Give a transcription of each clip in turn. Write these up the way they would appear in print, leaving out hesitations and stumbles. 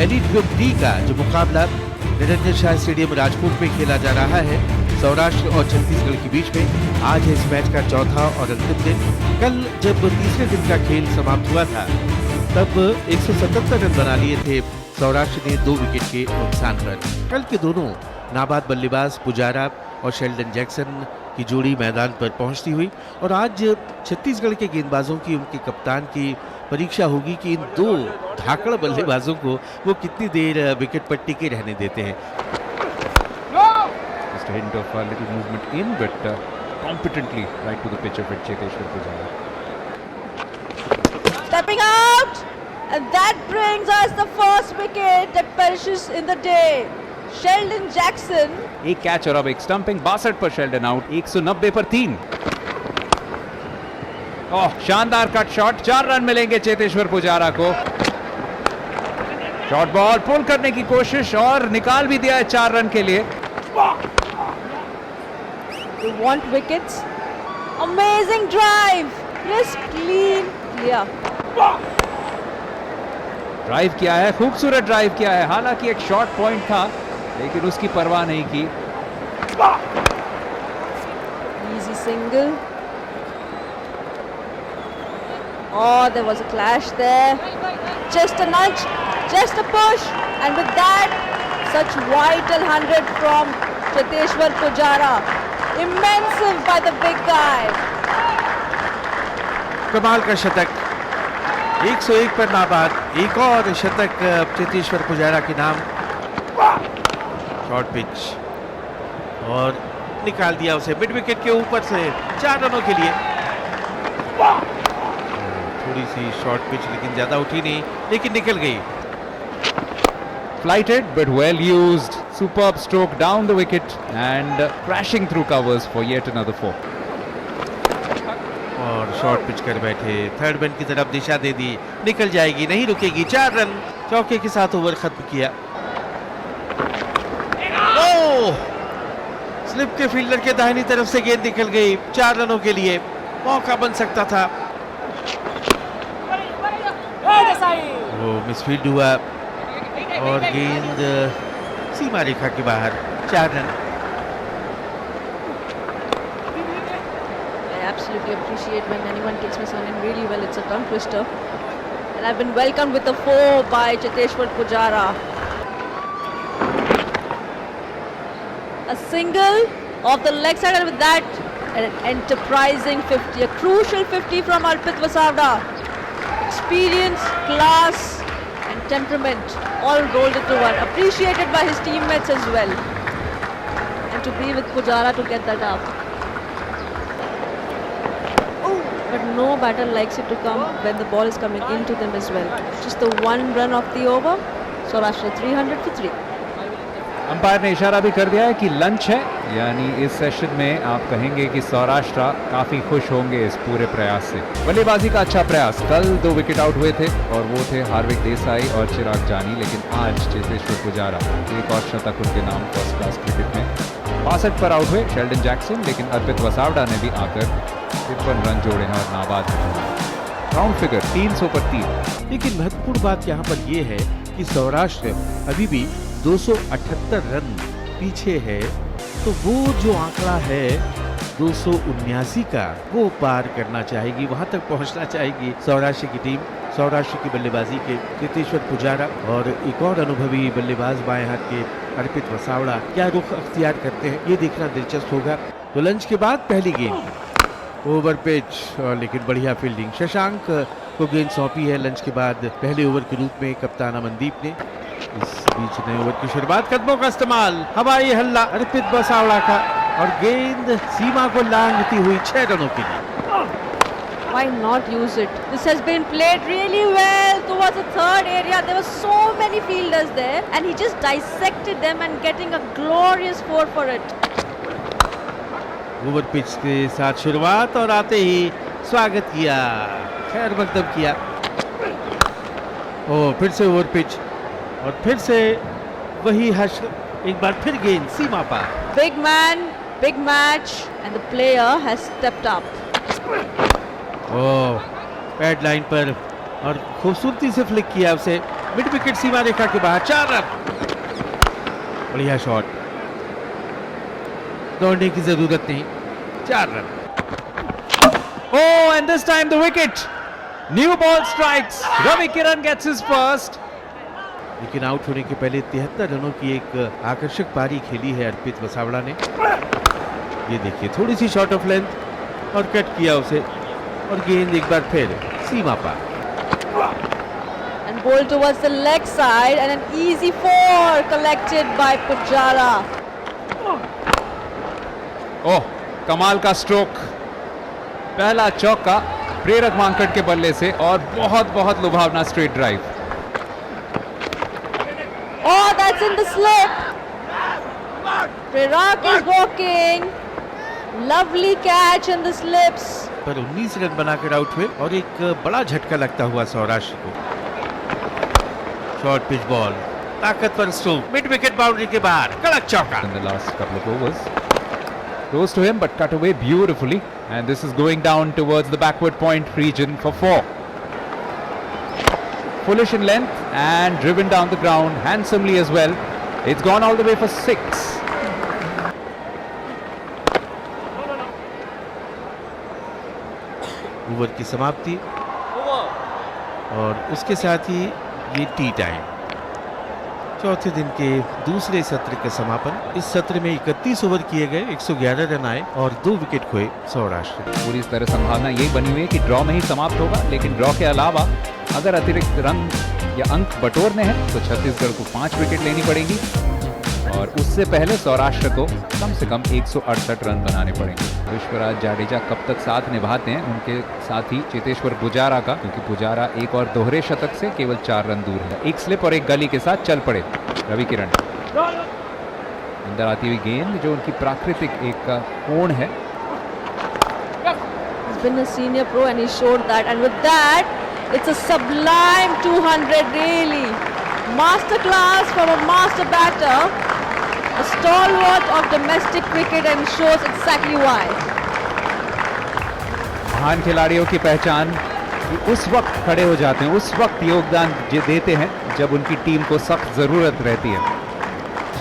Elite group D का जो मुकाबला निरंजन शाह स्टेडियम राजकोट में खेला जा रहा है सौराष्ट्र और छत्तीसगढ़ के बीच में, आज है इस मैच का चौथा और अंतिम दिन। कल जब तीसरे दिन का खेल समाप्त हुआ था तब 177 रन बना लिए थे सौराष्ट्र ने 2 विकेट के नुकसान पर। कल के दोनों नाबाद बल्लेबाज पुजारा और शेल्डन जैक्सन की जोड़ी मैदान पर पहुंचती हुई, और आज छत्तीसगढ़ के गेंदबाजों की उनके कप्तान की परीक्षा होगी कि इन 2 धाकड़ बल्लेबाजों को वो कितनी देर विकेट पर टिके रहने देते हैं। Just a hint of a little movement in, but competently right to the pitch of it, Cheteshwar Pujara. Stepping out, and that brings us the first wicket that perishes in the day. Sheldon Jackson. एक catch और अब एक stumping, 62 पर Sheldon out, 190 पर 3। ओह, शानदार cut shot, 4 run मिलेंगे चेतेश्वर पुजारा को। Short ball पुल करने की कोशिश और निकाल भी दिया है 4 रन के लिए। They want wickets. Amazing drive, crisp, clean, clear. Drive किया है, खूबसूरत ड्राइव किया है, हालांकि एक शॉर्ट पॉइंट था लेकिन उसकी परवाह नहीं की। Easy single. Oh, there was a clash there. Just a nudge, just a push, and with that, such vital 100 from Cheteshwar Pujara. Immense by the big guy. कमाल का शतक, 101 पर नाबाद, एक और शतक चेतेश्वर पुजारा के नाम। शॉर्ट पिच और निकाल दिया उसे मिड विकेट के ऊपर से 4 रनों के लिए। थोड़ी सी शॉर्ट पिच लेकिन ज्यादा उठी नहीं, लेकिन निकल गई। Flighted but well used, superb stroke down the wicket and crashing through covers for yet another 4. और शॉर्ट पिच कर बैठे, थर्ड मैन की तरफ दिशा दे दी, निकल जाएगी, नहीं रुकेगी। 4 रन चौके के साथ ओवर खत्म किया। स्लिप के फील्डर के दाहिनी तरफ से गेंद निकल गई, 4 रनों के लिए मौका बन सकता था। वो मिसफील्ड हुआ और गेंद सीमा रेखा के बाहर, 4 run. I absolutely appreciate when anyone takes my son in really well. It's a tongue twister. And I've been welcomed with a 4 by Cheteshwar Pujara. A single off the leg side, and with that, an enterprising 50. A crucial 50 from Arpit Vasavda. Experience, class, and temperament all rolled into one. Appreciated by his teammates as well. And to be with Pujara to get that up. But no batter likes it to come when the ball is coming into them as well. Just the 1 run of the over. Saurashtra 300 for 3. Umpire ने इशारा भी कर दिया है कि lunch है, यानी इस सेशन में आप कहेंगे कि सौराष्ट्र काफी खुश होंगे इस पूरे प्रयास से। बल्लेबाजी का अच्छा प्रयास, कल 2 विकेट आउट हुए थे और वो थे हार्विक देसाई और चिराग जानी, लेकिन आज चेतेश्वर पुजारा एक और शतक उनके नाम फर्स्ट क्लास क्रिकेट में। 62 पर आउट हुए शेल्डन जैक्सन, लेकिन अर्पित वसावडा ने भी आकर 53 रन जोड़े हैं और नाबाद है। राउंड फिगर 300 पर 3। लेकिन महत्वपूर्ण बात यहाँ पर यह है कि सौराष्ट्र अभी भी 278 रन पीछे है, तो वो जो आंकड़ा है 279 का, वो पार करना चाहेगी, वहां तक पहुंचना चाहेगी सौराष्ट्र की टीम। सौराष्ट्र की बल्लेबाजी के चेतेश्वर पुजारा और एक और अनुभवी बल्लेबाज बाएं हाथ के अर्पित वसावड़ा क्या रुख अख्तियार करते हैं, ये देखना दिलचस्प होगा। तो लंच के बाद पहली गेंद ओवर पिच, और लेकिन बढ़िया फील्डिंग, शशांक को गेंद सौंपी है लंच के बाद पहले ओवर के रूप में कप्तान अमनदीप ने। इस बीच नए ओवर की शुरुआत, कदमों का इस्तेमाल, हवाई हल्ला अर्पित वसावड़ा का, और गेंद सीमा को लांघती हुई 6 रनों के लिए। Why not use it? This has been played really well towards the third area. There were so many fielders there, and he just dissected them and getting a glorious 4 for it. Over pitch के साथ शुरुआत और आते ही स्वागत किया, खैर मकदम किया। ओ फिर से ओवर पिच और फिर से वही हर्ष, एक बार फिर गेंद सीमा पार। Big man, big match, and the player has stepped up. ओ पैड लाइन पर और खूबसूरती से फ्लिक किया उसे, मिड विकेट सीमा रेखा के बाहर 4 रन। बढ़िया शॉट, दौड़ने की जरूरत नहीं, 4 run. Oh, and this time the wicket. New ball strikes. Ravi Kiran gets his first. लेकिन आउट होने के पहले 73 रनों की एक आकर्षक पारी खेली है अर्पित वसावड़ा ने। ये देखिए, थोड़ी सी शॉर्ट ऑफ लेंथ और कट किया उसे, और गेंद एक बार फिर सीमा पार। And bowled towards the leg side, and an easy 4 collected by Pujara. ओह, कमाल का स्ट्रोक, पहला चौका प्रेरक वांकट के बल्ले से, और बहुत बहुत लुभावना straight drive. Oh, that's in the slip. Prerak is walking. Lovely catch in the slips. पर 19 रन बनाकर आउट हुए, और एक बड़ा झटका लगता हुआ सौराष्ट्र को। शॉर्ट पिच बॉल, ताकतवर स्ट्रोक, मिड विकेट बाउंड्री के बाहर, कड़क चौका। In the last couple of overs, close to him but cut away beautifully, and this is going down towards the backward point region for 4. Foolish in length and driven down the ground handsomely as well. It's gone all the way for 6. Over की समाप्ति, और उसके साथ ही ये T time. चौथे दिन के दूसरे सत्र का समापन। इस सत्र में 31 ओवर किए गए, 111 रन आए और 2 विकेट खोए सौराष्ट्र। पूरी तरह संभावना यही बनी हुई है कि ड्रॉ में ही समाप्त होगा, लेकिन ड्रॉ के अलावा अगर अतिरिक्त रन या अंक बटोरने हैं तो छत्तीसगढ़ को 5 विकेट लेनी पड़ेगी, और उससे पहले सौराष्ट्र को कम से कम 168 रन बनाने पड़ेंगे। विश्वराज जाडेजा कब तक साथ निभाते हैं, उनके साथ ही चेतेश्वर पुजारा का, क्योंकि पुजारा एक और दोहरे शतक से केवल 4 रन दूर है। एक स्लिप और एक गली के साथ चल पड़े रवि किरण। अंदर आती हुई गेंद, जो उनकी प्राकृतिक एक कोण है। He's been a senior pro and he showed that, and with that it's a sublime 200 really. Masterclass from a master batter, a stalwart of domestic cricket, and shows exactly why. महान खिलाड़ियों की पहचान कि उस वक्त खड़े हो जाते हैं, उस वक्त योगदान देते हैं जब उनकी टीम को सख्त जरूरत रहती है।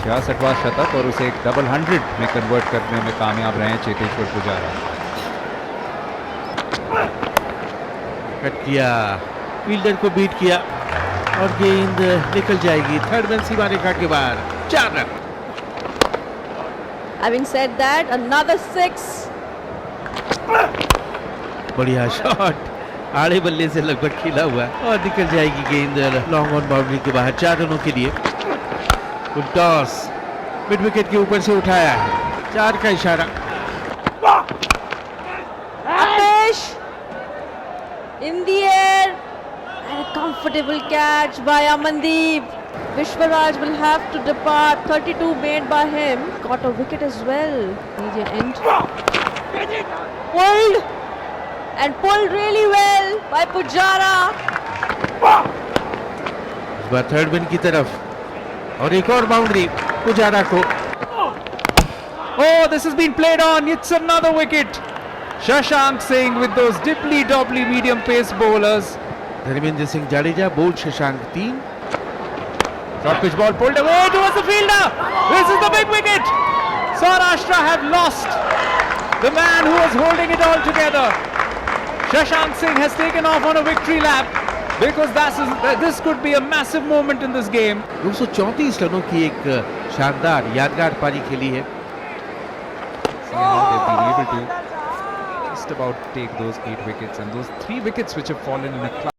66वां शतक, और उसे एक डबल 100 में कन्वर्ट करने में कामयाब रहे हैं चेतेश्वर पुजारा। कट किया, फील्डर को बीट किया, और गेंद निकल जाएगी। 3rd रन सीमा रेखा के बाहर, 4 run. Having said that, another 6. बढ़िया शॉट, आड़े बल्ले से लगभग खिला हुआ, और निकल जाएगी गेंद लॉन्ग ऑन बाउंड्री के बाहर, 4 रनों के लिए। गुड टॉस, मिड विकेट के ऊपर से उठाया है, 4 का इशारा। Apesh in the air, and a comfortable catch by Amandeep. Vishwaraj will have to depart. 32 made by him. Got a wicket as well. Media end. Pulled, and pulled really well by Pujara. इस बार 3rd run की तरफ, और एक और boundary Pujara को। Oh, this has been played on. It's another wicket. Shashank Singh with those dibbly-dobbly medium pace bowlers. Dharmendra Singh Jadeja bowled Shashank 3। Short pitch ball pulled away towards the fielder. This is the big wicket. Saurashtra have lost the man who was holding it all together. Shashank Singh has taken off on a victory lap, because this could be a massive moment in this game. 234 रनों की एक शानदार यादगार पारी खेली है। See how they've been able to just about take those 8 wickets, and those 3 wickets which have fallen in a clutch.